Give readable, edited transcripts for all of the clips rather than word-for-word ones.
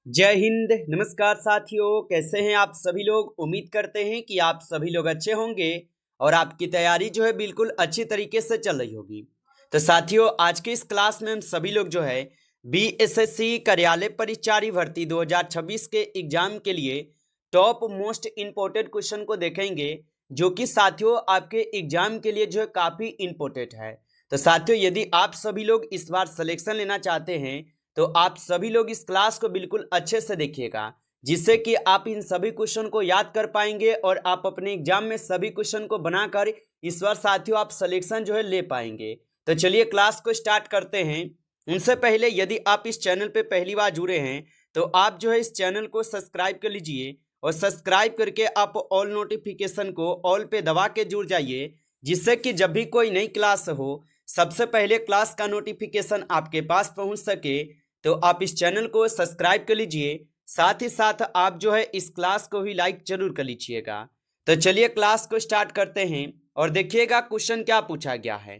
जय हिंद। नमस्कार साथियों, कैसे हैं आप सभी लोग। उम्मीद करते हैं कि आप सभी लोग अच्छे होंगे और आपकी तैयारी जो है बिल्कुल अच्छी तरीके से चल रही होगी। तो साथियों, आज के इस क्लास में हम सभी लोग जो है बीएसएससी कार्यालय परिचारी भर्ती 2026 के एग्जाम के लिए टॉप मोस्ट इम्पोर्टेंट क्वेश्चन को देखेंगे, जो कि साथियों आपके एग्जाम के लिए जो है काफी इम्पोर्टेंट है। तो साथियों, यदि आप सभी लोग इस बार सिलेक्शन लेना चाहते हैं तो आप सभी लोग इस क्लास को बिल्कुल अच्छे से देखिएगा, जिससे कि आप इन सभी क्वेश्चन को याद कर पाएंगे और आप अपने एग्जाम में सभी क्वेश्चन को बनाकर इस बार साथियों आप सिलेक्शन जो है ले पाएंगे। तो चलिए क्लास को स्टार्ट करते हैं। उनसे पहले यदि आप इस चैनल पे पहली बार जुड़े हैं तो आप जो है इस चैनल को सब्सक्राइब कर लीजिए और सब्सक्राइब करके आप ऑल नोटिफिकेशन को ऑल पे दबा के जुड़ जाइए, जिससे कि जब भी कोई नई क्लास हो सबसे पहले क्लास का नोटिफिकेशन आपके पास पहुंच सके। तो आप इस चैनल को सब्सक्राइब कर लीजिए, साथ ही साथ आप जो है इस क्लास को भी लाइक जरूर कर लीजिएगा। तो चलिए क्लास को स्टार्ट करते हैं और देखिएगा क्वेश्चन क्या पूछा गया है।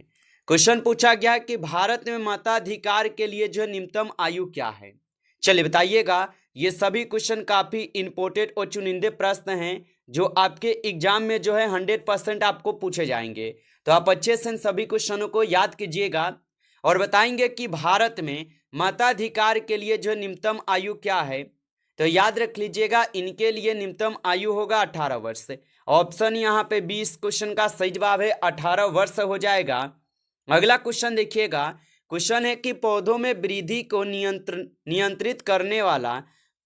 क्वेश्चन पूछा गया है कि भारत में मताधिकार के लिए जो न्यूनतम आयु क्या है। चलिए बताइएगा। ये सभी क्वेश्चन काफी इंपोर्टेंट और चुनिंदे प्रश्न हैं जो आपके एग्जाम में जो है 100% आपको पूछे जाएंगे। तो आप अच्छे से इन सभी क्वेश्चनों को याद कीजिएगा और बताएंगे कि भारत में मताधिकार के लिए जो न्यूनतम आयु क्या है। तो याद रख लीजिएगा, इनके लिए न्यूनतम आयु होगा 18 वर्ष। ऑप्शन यहाँ पे 20 क्वेश्चन का सही जवाब है 18 वर्ष हो जाएगा। अगला क्वेश्चन देखिएगा। क्वेश्चन है कि पौधों में वृद्धि को नियंत्रित करने वाला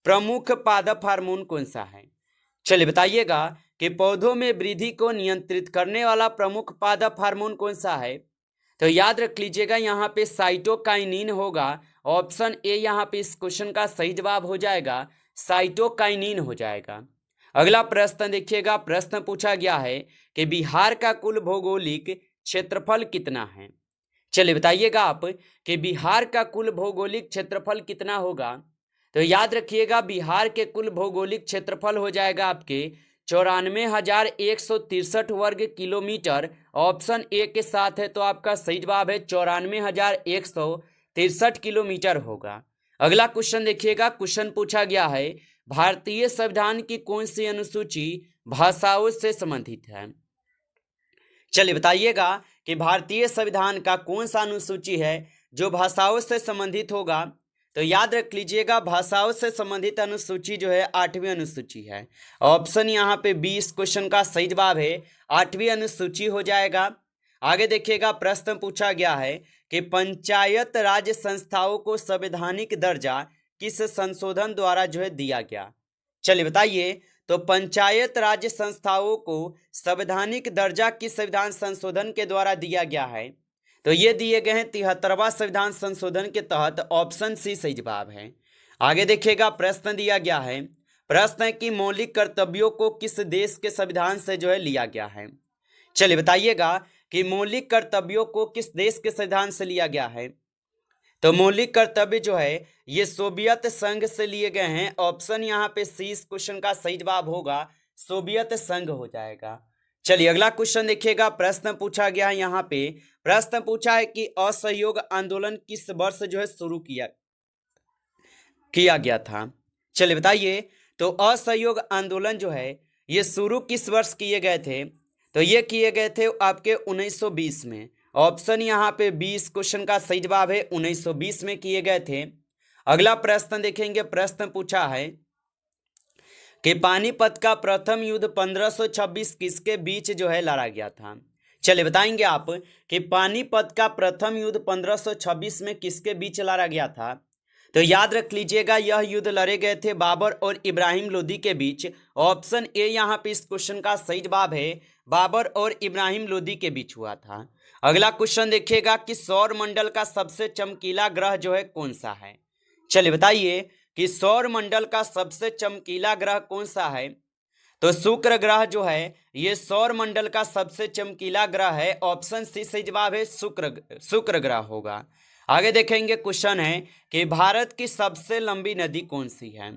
प्रमुख पादप हार्मोन कौन सा है। चलिए बताइएगा कि पौधों में वृद्धि को नियंत्रित करने वाला प्रमुख पादप हार्मोन कौन सा है। तो याद रख लीजिएगा, यहाँ पे साइटोकाइनिन होगा। ऑप्शन ए यहाँ पे इस क्वेश्चन का सही जवाब हो जाएगा, साइटोकाइनिन हो जाएगा। अगला प्रश्न देखिएगा। प्रश्न पूछा गया है कि बिहार का कुल भौगोलिक क्षेत्रफल कितना है। चलिए बताइएगा आप कि बिहार का कुल भौगोलिक क्षेत्रफल कितना होगा। तो याद रखिएगा, बिहार के कुल भौगोलिक क्षेत्रफल हो जाएगा आपके 94,163 वर्ग किलोमीटर। ऑप्शन ए के साथ है तो आपका सही जवाब है 94,163 किलोमीटर होगा। अगला क्वेश्चन देखिएगा। क्वेश्चन पूछा गया है भारतीय संविधान की कौन सी अनुसूची भाषाओं से संबंधित है। चलिए बताइएगा कि भारतीय संविधान का कौन सा अनुसूची है जो भाषाओं से संबंधित होगा। तो याद रख लीजिएगा, भाषाओं से संबंधित अनुसूची जो है 8वीं अनुसूची है। ऑप्शन यहाँ पे 20 क्वेश्चन का सही जवाब है 8वीं अनुसूची हो जाएगा। आगे देखिएगा। प्रश्न पूछा गया है कि पंचायत राज संस्थाओं को संवैधानिक दर्जा किस संशोधन द्वारा जो है दिया गया। चलिए बताइए। तो पंचायत राज संस्थाओं को संवैधानिक दर्जा किस संविधान संशोधन के द्वारा दिया गया है। तो ये दिए गए हैं 73वां संविधान संशोधन के तहत। ऑप्शन सी सही जवाब है। आगे देखिएगा। प्रश्न दिया गया है। प्रश्न है कि मौलिक कर्तव्यों को किस देश के संविधान से जो है लिया गया है। चलिए बताइएगा कि मौलिक कर्तव्यों को किस देश के संविधान से लिया गया है। तो मौलिक कर्तव्य जो है ये सोवियत संघ से लिए गए हैं। ऑप्शन यहाँ पे सी इस क्वेश्चन का सही जवाब होगा, सोवियत संघ हो जाएगा। चलिए अगला क्वेश्चन देखिएगा। प्रश्न पूछा गया है यहाँ पे। प्रश्न पूछा है कि असहयोग आंदोलन किस वर्ष जो है शुरू किया गया था। चलिए बताइए। तो असहयोग आंदोलन जो है ये शुरू किस वर्ष किए गए थे। तो ये किए गए थे आपके 1920 में। ऑप्शन यहाँ पे 20 क्वेश्चन का सही जवाब है 1920 में किए गए थे। अगला प्रश्न देखेंगे। प्रश्न पूछा है कि पानीपत का प्रथम युद्ध 1526 किसके बीच जो है लड़ा गया था। चलिए बताएंगे आप कि पानीपत का प्रथम युद्ध 1526 में किसके बीच लड़ा गया था। तो याद रख लीजिएगा, यह युद्ध लड़े गए थे बाबर और इब्राहिम लोदी के बीच। ऑप्शन ए यहाँ पे इस क्वेश्चन का सही जवाब है, बाबर और इब्राहिम लोदी के बीच हुआ था। अगला क्वेश्चन देखिएगा कि सौर मंडल का सबसे चमकीला ग्रह जो है कौन सा है। चलिए बताइए कि सौर मंडल का सबसे चमकीला ग्रह कौन सा है। तो शुक्र ग्रह जो है ये सौर मंडल का सबसे चमकीला ग्रह है। ऑप्शन सी सही जवाब है, शुक्र ग्रह होगा। आगे देखेंगे। क्वेश्चन है कि भारत की सबसे लंबी नदी कौन सी है।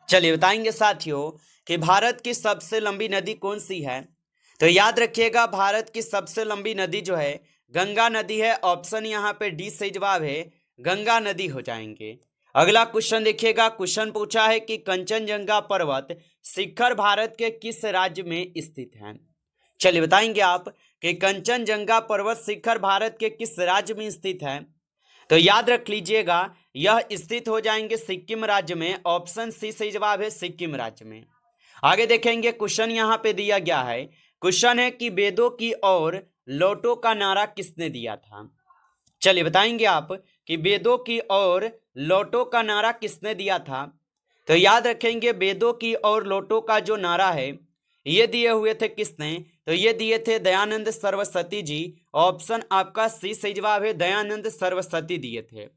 चलिए बताएंगे साथियों कि भारत की सबसे लंबी नदी कौन सी है। तो याद रखिएगा, भारत की सबसे लंबी नदी जो है गंगा नदी है। ऑप्शन यहाँ पे डी सही जवाब है, गंगा नदी हो जाएंगे। अगला क्वेश्चन देखिएगा, क्वेश्चन पूछा है कि कंचनजंगा पर्वत शिखर भारत के किस राज्य में स्थित है। चलिए बताएंगे आप कि कंचनजंगा पर्वत शिखर भारत के किस राज्य में स्थित है। तो याद रख लीजिएगा, यह स्थित हो जाएंगे सिक्किम राज्य में। ऑप्शन सी सही जवाब है, सिक्किम राज्य में। आगे देखेंगे, क्वेश्चन यहाँ पे दिया गया है। क्वेश्चन है कि वेदों की ओर लौटो का नारा किसने दिया था। चलिए बताएंगे आप कि वेदों की ओर लौटो का नारा किसने दिया था। तो याद रखेंगे, वेदों की ओर लौटो का जो नारा है ये दिए हुए थे किसने। तो ये दिए थे दयानंद सरस्वती जी। ऑप्शन आपका सी सही जवाब है, दयानंद सरस्वती दिए थे।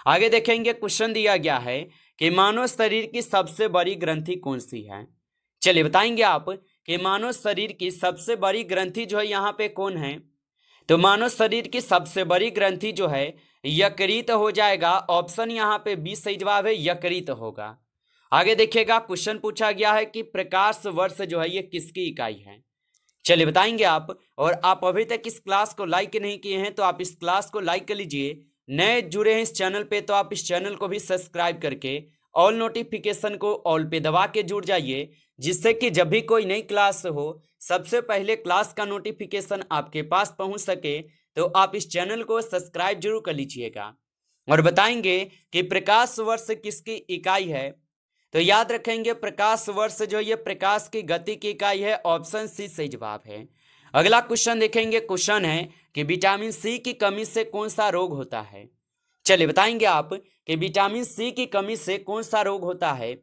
आगे देखेंगे, क्वेश्चन दिया गया है कि मानव शरीर की सबसे बड़ी ग्रंथि कौन सी है। चलिए बताएंगे आप कि मानव शरीर की सबसे बड़ी ग्रंथि जो है यहाँ पे कौन है। तो मानव शरीर की सबसे बड़ी ग्रंथि जो है यकृत हो जाएगा। ऑप्शन यहाँ पे बी सही जवाब है, यकृत होगा। आगे देखिएगा, क्वेश्चन पूछा गया है कि प्रकाश वर्ष जो है ये किसकी इकाई है। चलिए बताएंगे आप। और आप अभी तक इस क्लास को लाइक नहीं किए हैं तो आप इस क्लास को लाइक कर लीजिए। नए जुड़े हैं इस चैनल पे तो आप इस चैनल को भी सब्सक्राइब करके ऑल नोटिफिकेशन को ऑल पे दबा के जुड़ जाइए, जिससे कि जब भी कोई नई क्लास हो सबसे पहले क्लास का नोटिफिकेशन आपके पास पहुंच सके। तो आप इस चैनल को सब्सक्राइब जरूर कर लीजिएगा। और बताएंगे कि प्रकाश वर्ष किसकी इकाई है। तो याद रखेंगे, प्रकाश वर्ष जो ये प्रकाश की गति की इकाई है। ऑप्शन सी सही जवाब है। अगला क्वेश्चन देखेंगे, क्वेश्चन है कि विटामिन सी की कमी से कौन सा रोग होता है। चलिए बताएंगे आप कि विटामिन सी की कमी से कौन सा रोग होता है।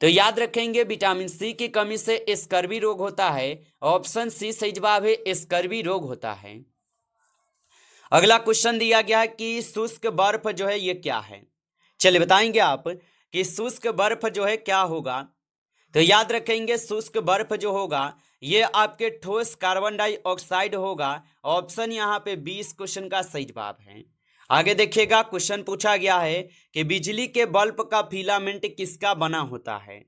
तो याद रखेंगे, विटामिन सी की कमी से स्कर्वी रोग होता है। ऑप्शन सी सही जवाब है, स्कर्वी रोग होता है। अगला क्वेश्चन दिया गया है कि शुष्क बर्फ जो है ये क्या है। चलिए बताएंगे आप कि शुष्क बर्फ जो है क्या होगा। तो याद रखेंगे, शुष्क बर्फ जो होगा ये आपके ठोस कार्बन डाइऑक्साइड होगा। ऑप्शन यहाँ पे 20 क्वेश्चन का सही जवाब है। आगे देखिएगा, क्वेश्चन पूछा गया है कि बिजली के बल्ब का फिलामेंट किसका बना होता है।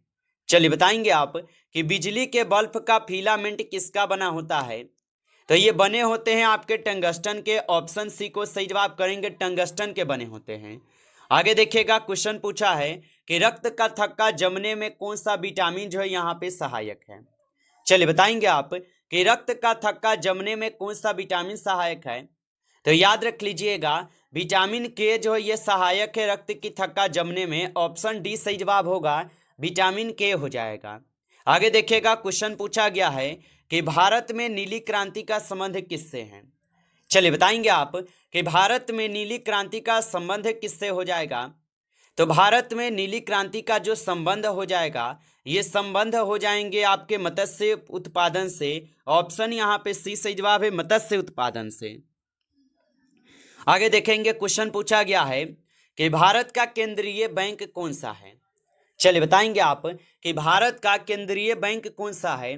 चलिए बताएंगे आप कि बिजली के बल्ब का फिलामेंट किसका बना होता है। तो ये बने होते हैं आपके टंगस्टन के। ऑप्शन सी को सही जवाब करेंगे, टंगस्टन के बने होते हैं। आगे देखिएगा, क्वेश्चन पूछा है कि रक्त का थक्का जमने में कौन सा विटामिन जो है यहाँ पे सहायक है। चलिए बताएंगे आप कि रक्त का थक्का जमने में कौन सा विटामिन सहायक है। तो याद रख लीजिएगा, विटामिन के जो है ये सहायक है रक्त की थक्का जमने में। ऑप्शन डी सही जवाब होगा, विटामिन के हो जाएगा। आगे देखिएगा, क्वेश्चन पूछा गया है कि भारत में नीली क्रांति का संबंध किससे है। चलिए बताएंगे आप कि भारत में नीली क्रांति का संबंध किससे हो जाएगा। तो भारत में नीली क्रांति का जो संबंध हो जाएगा ये संबंध हो जाएंगे आपके मत्स्य उत्पादन से। ऑप्शन यहाँ पे सी सही जवाब है, मत्स्य उत्पादन से। आगे देखेंगे, क्वेश्चन पूछा गया है कि भारत का केंद्रीय बैंक कौन सा है। चलिए बताएंगे आप कि भारत का केंद्रीय बैंक कौन सा है।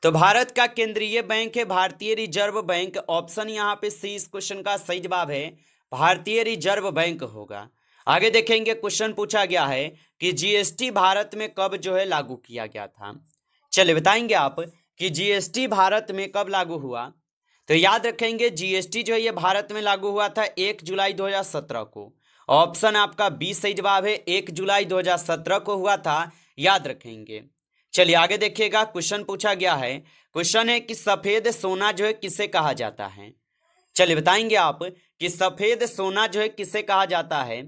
तो भारत का केंद्रीय बैंक है भारतीय रिजर्व बैंक। ऑप्शन यहाँ पे सी इस क्वेश्चन का सही जवाब है, भारतीय रिजर्व बैंक होगा। आगे देखेंगे, क्वेश्चन पूछा गया है कि जीएसटी भारत में कब जो है लागू किया गया था। चलिए बताएंगे आप कि जीएसटी भारत में कब लागू हुआ। तो याद रखेंगे, जीएसटी जो है ये भारत में लागू हुआ था 1 जुलाई 2017 को। ऑप्शन आपका बी सही जवाब है, 1 जुलाई 2017 को हुआ था, याद रखेंगे। चलिए आगे देखिएगा, क्वेश्चन पूछा गया है। क्वेश्चन है कि सफेद सोना जो है किसे कहा जाता है। चलिए बताएंगे आप कि सफेद सोना जो है किसे कहा जाता है।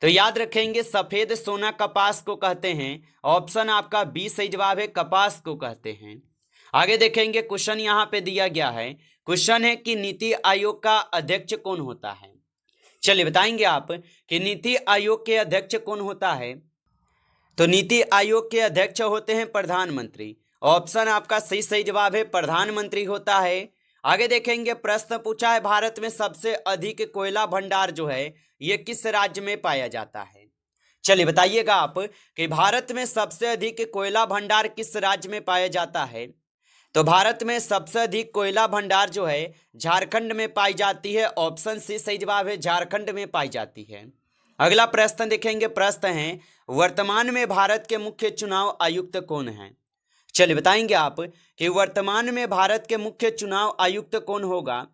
तो याद रखेंगे, सफेद सोना कपास को कहते हैं। ऑप्शन आपका बी सही जवाब है, कपास को कहते हैं। आगे देखेंगे, क्वेश्चन यहाँ पे दिया गया है। क्वेश्चन है कि नीति आयोग का अध्यक्ष कौन होता है। चलिए बताएंगे आप कि नीति आयोग के अध्यक्ष कौन होता है। तो नीति आयोग के अध्यक्ष होते हैं प्रधानमंत्री। ऑप्शन आपका सही जवाब है, प्रधानमंत्री होता है। आगे देखेंगे, प्रश्न पूछा है भारत में सबसे अधिक कोयला भंडार जो है ये किस राज्य में पाया जाता है। चलिए बताइएगा आप कि भारत में सबसे अधिक कोयला भंडार किस राज्य में पाया जाता है। तो भारत में सबसे अधिक कोयला भंडार जो है झारखंड में पाई जाती है। ऑप्शन सी सही जवाब है, झारखंड में पाई जाती है। अगला प्रश्न देखेंगे, प्रश्न है वर्तमान में भारत के मुख्य चुनाव आयुक्त कौन हैं। चलिए बताएंगे आप कि वर्तमान में भारत के मुख्य चुनाव आयुक्त कौन होगा।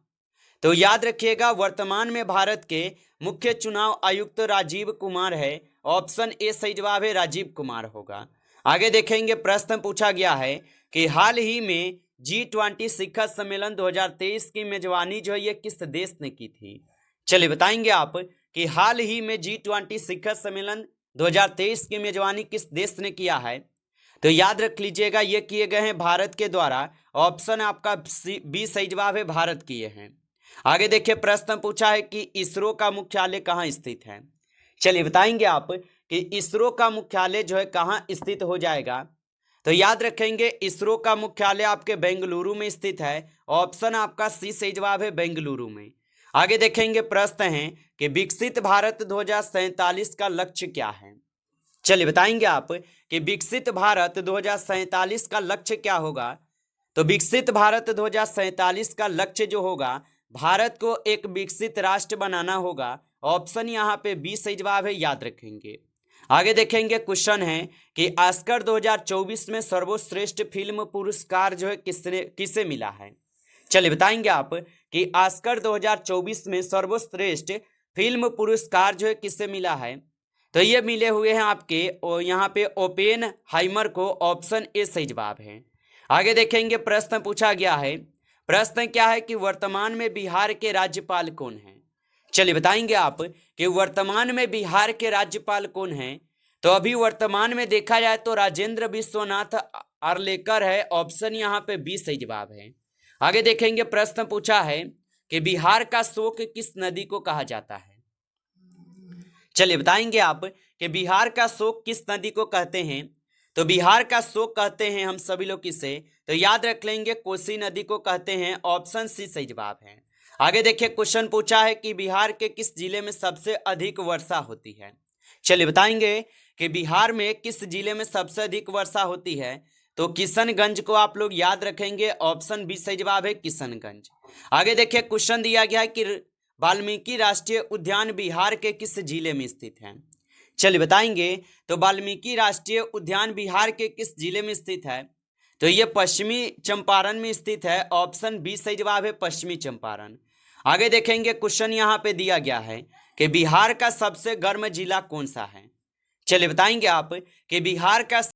तो याद रखिएगा, वर्तमान में भारत के मुख्य चुनाव आयुक्त राजीव कुमार है। ऑप्शन ए सही जवाब है, राजीव कुमार होगा। आगे देखेंगे, प्रश्न पूछा गया है कि हाल ही में G20 शिखर सम्मेलन 2023 की मेजबानी जो है ये किस देश ने की थी। चलिए बताएंगे आप कि हाल ही में G20 शिखर सम्मेलन 2023 की मेजबानी किस देश ने किया है। तो याद रख लीजिएगा, ये किए गए हैं भारत के द्वारा। ऑप्शन आपका बी सही जवाब है, भारत किए हैं। आगे देखिए, प्रश्न पूछा है कि इसरो का मुख्यालय कहाँ स्थित है। चलिए बताएंगे आप कि इसरो का मुख्यालय जो है कहाँ स्थित हो जाएगा। तो याद रखेंगे, इसरो का मुख्यालय आपके बेंगलुरु में स्थित है। ऑप्शन आपका सी सही जवाब है, बेंगलुरु में। आगे देखेंगे, प्रश्न है कि विकसित भारत 2047 का लक्ष्य क्या है। चलिए बताएंगे आप कि विकसित भारत 2047 का लक्ष्य क्या होगा। तो विकसित भारत 2047 का लक्ष्य जो होगा, भारत को एक विकसित राष्ट्र बनाना होगा। ऑप्शन यहाँ पे बी सही जवाब है, याद रखेंगे। आगे देखेंगे, क्वेश्चन है कि ऑस्कर 2024 में सर्वश्रेष्ठ फिल्म पुरस्कार जो है किसे मिला है। चलिए बताएंगे आप कि ऑस्कर 2024 में सर्वश्रेष्ठ फिल्म पुरस्कार जो है किसे मिला है। तो ये मिले हुए हैं आपके यहाँ पे ओपेनहाइमर को। ऑप्शन ए सही जवाब है। आगे देखेंगे, प्रश्न पूछा गया है। प्रश्न क्या है कि वर्तमान में बिहार के राज्यपाल कौन हैं। चलिए बताएंगे आप कि वर्तमान में बिहार के राज्यपाल कौन हैं। तो अभी वर्तमान में देखा जाए तो राजेंद्र विश्वनाथ आर्लेकर है। ऑप्शन यहाँ पे बी सही जवाब है। आगे देखेंगे, प्रश्न पूछा है कि बिहार का शोक किस नदी को कहा जाता है। चलिए बताएंगे आप कि बिहार का शोक किस नदी को कहते हैं। तो बिहार का शोक कहते हैं हम सभी लोग किसे, तो याद रख लेंगे, कोसी नदी को कहते हैं। ऑप्शन सी सही जवाब है। आगे देखिए, क्वेश्चन पूछा है कि बिहार के किस जिले में सबसे अधिक वर्षा होती है। चलिए बताएंगे कि बिहार में किस जिले में सबसे अधिक वर्षा होती है। तो किशनगंज को आप लोग याद रखेंगे। ऑप्शन बी सही जवाब है, किशनगंज। आगे देखिए, क्वेश्चन दिया गया है कि वाल्मीकि राष्ट्रीय उद्यान बिहार के किस जिले में स्थित है। चलिए बताएंगे, तो वाल्मीकि राष्ट्रीय उद्यान बिहार के किस जिले में स्थित है। तो ये पश्चिमी चंपारण में स्थित है। ऑप्शन बी सही जवाब है, पश्चिमी चंपारण। आगे देखेंगे, क्वेश्चन यहाँ पे दिया गया है कि बिहार का सबसे गर्म जिला कौन सा है। चलिए बताएंगे आप कि बिहार का